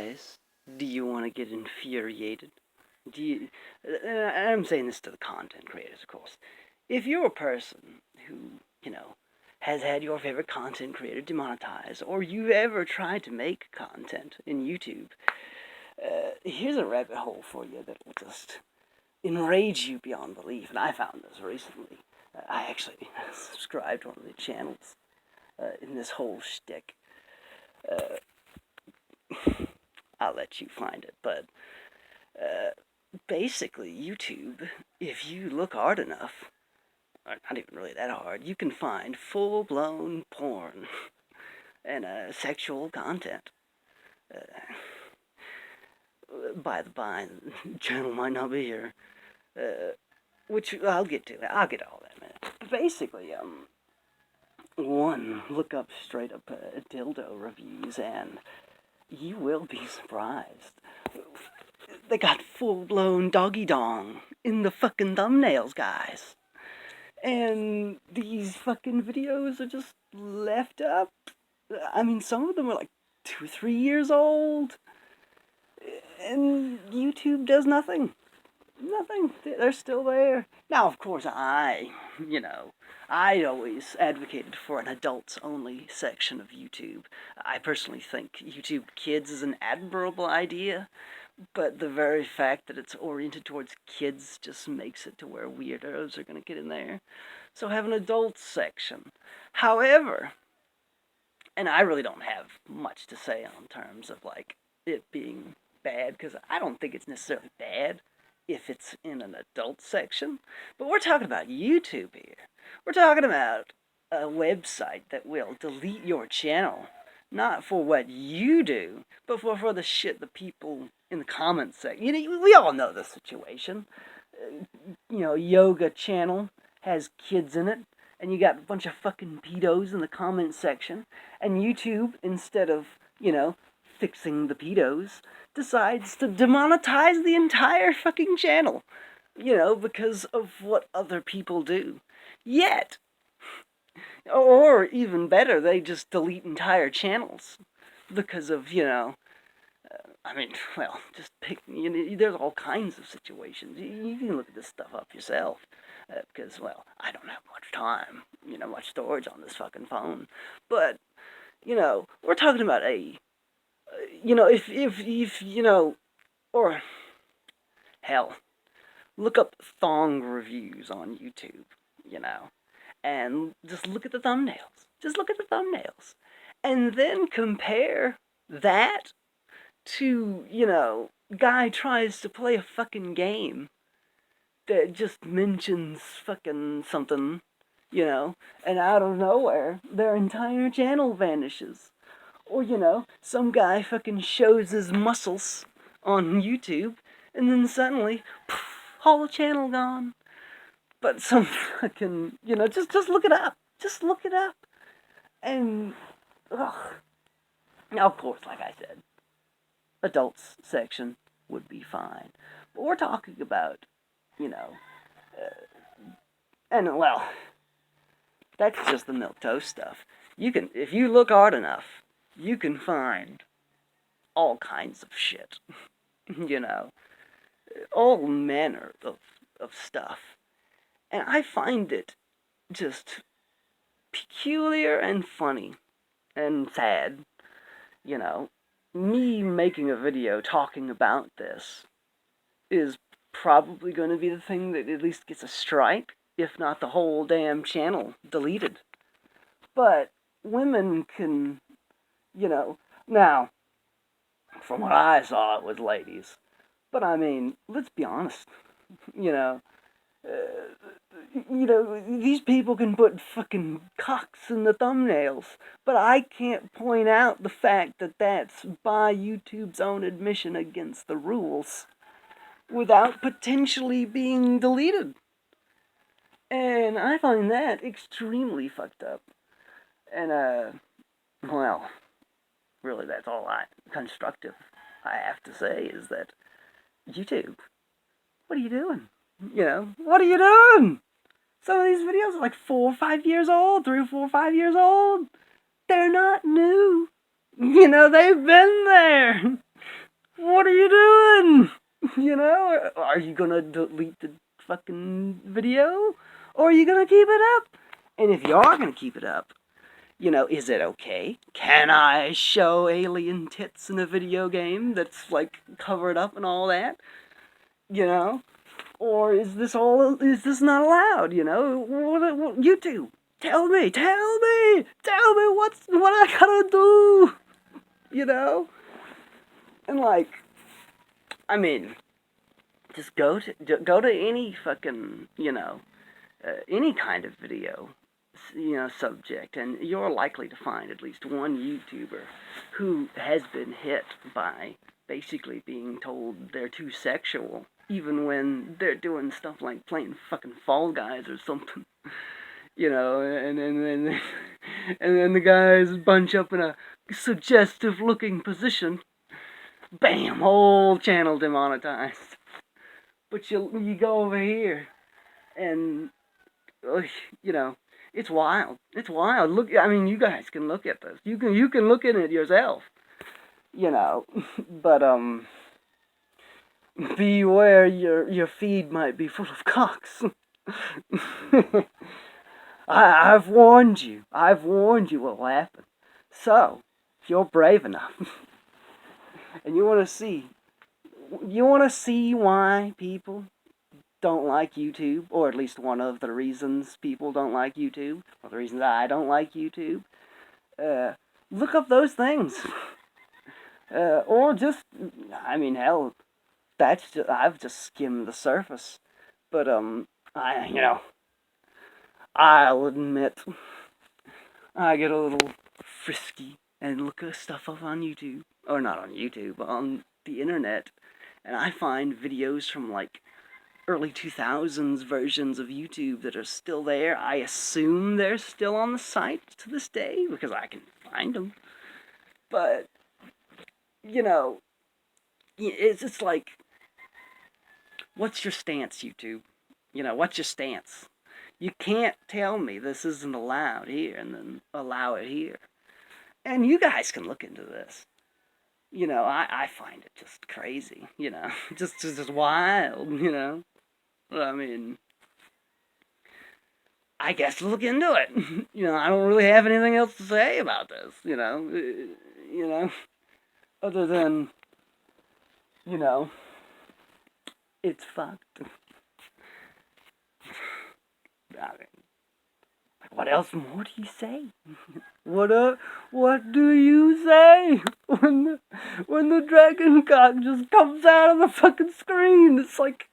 guys, do you want to get infuriated? Do you, I'm saying this to the content creators, of course. If you're a person who, you know, has had your favorite content creator demonetized, or you've ever tried to make content in YouTube, here's a rabbit hole for you that will just enrage you beyond belief. And I found this recently. I actually subscribed to one of the channels in this whole shtick. I'll let you find it, but basically, YouTube, if you look hard enough, or not even really that hard, you can find full-blown porn and sexual content. By the by, the channel might not be here, which I'll get to. I'll get to all that in a minute. But basically, one, look up straight up dildo reviews, and you will be surprised. They got full-blown doggy dong in the fucking thumbnails, guys. And these fucking videos are just left up. I mean, some of them are like 2 or 3 years old. And YouTube does nothing. Nothing. They're still there. Now, of course, I always advocated for an adults-only section of YouTube. I personally think YouTube Kids is an admirable idea, but the very fact that it's oriented towards kids just makes it to where weirdos are going to get in there. So have an adults section. However, and I really don't have much to say on terms of, like, it being bad, because I don't think it's necessarily bad if it's in an adult section. But we're talking about YouTube here. We're talking about a website that will delete your channel, not for what you do, but for the shit the people in the comments section. We all know the situation. Yoga channel has kids in it, and you got a bunch of fucking pedos in the comment section, and YouTube, instead of, fixing the pedos, decides to demonetize the entire fucking channel, because of what other people do. Yet, or even better, they just delete entire channels because of, just pick, there's all kinds of situations. You can look at this stuff up yourself, because, I don't have much time, much storage on this fucking phone. But, we're talking about or, hell, look up thong reviews on YouTube, and just look at the thumbnails. Just look at the thumbnails. And then compare that to, guy tries to play a fucking game that just mentions fucking something, and out of nowhere, their entire channel vanishes. Or, some guy fucking shows his muscles on YouTube, and then suddenly, poof, whole channel gone. But some fucking, just look it up. Just look it up. And, ugh. Now, of course, like I said, adults section would be fine. But we're talking about, that's just the milquetoast stuff. If you look hard enough, you can find all kinds of shit. All manner of stuff. And I find it just peculiar and funny and sad. Me making a video talking about this is probably going to be the thing that at least gets a strike, if not the whole damn channel deleted. But women can, now, from what I saw, it was ladies. But I mean, let's be honest, these people can put fucking cocks in the thumbnails, but I can't point out the fact that that's by YouTube's own admission against the rules without potentially being deleted. And I find that extremely fucked up. And, really that's all constructive I have to say is that YouTube, what are you doing? What are you doing? Some of these videos are like 4 or 5 years old, 3 or 4 or 5 years old. They're not new. They've been there. You know? Are you gonna delete the fucking video? Or are you gonna keep it up? And if you are gonna keep it up, you know, is it okay? Can I show alien tits in a video game that's, like, covered up and all that? You know? Or is this not allowed, you know? What YouTube, tell me what I gotta do, you know? And, like, I mean, just go to any fucking, you know, any kind of video, you know, subject, and you're likely to find at least one YouTuber who has been hit by basically being told they're too sexual, even when they're doing stuff like playing fucking Fall Guys or something. You know, and then the guys bunch up in a suggestive looking position. Bam! Whole channel demonetized. But you go over here, and you know, it's wild. It's wild. Look, I mean, you guys can look at this. You can look at it yourself. You know, but beware, your feed might be full of cocks. I've warned you. I've warned you what will happen. So, if you're brave enough, and you want to see why people don't like YouTube, or at least one of the reasons people don't like YouTube, or the reasons I don't like YouTube, look up those things. Or just, I mean, hell, I've just skimmed the surface. But, I'll admit, I get a little frisky and look at stuff up on YouTube. Or not on YouTube, but on the internet. And I find videos from, like, early 2000s versions of YouTube that are still there. I assume they're still on the site to this day, because I can find them. But, you know, it's just like, what's your stance, YouTube? You know, what's your stance? You can't tell me this isn't allowed here and then allow it here. And you guys can look into this. You know, I find it just crazy, you know. just wild, you know. I mean, I guess look into it. You know, I don't really have anything else to say about this, you know. Other than, you know, it's fucked. I mean, what else more do you say? What do you say when the dragon cock just comes out of the fucking screen? It's like,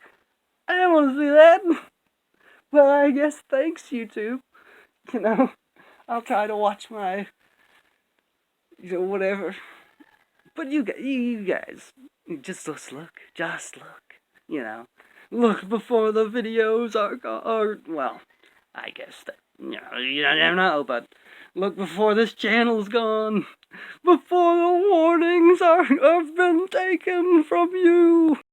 I don't want to see that. Well, I guess thanks, YouTube. You know, I'll try to watch my, you know, whatever. But you guys, just look, you know. Look before the videos are well, I guess that, you know, you never know, but look before this channel's gone. Before the warnings have been taken from you.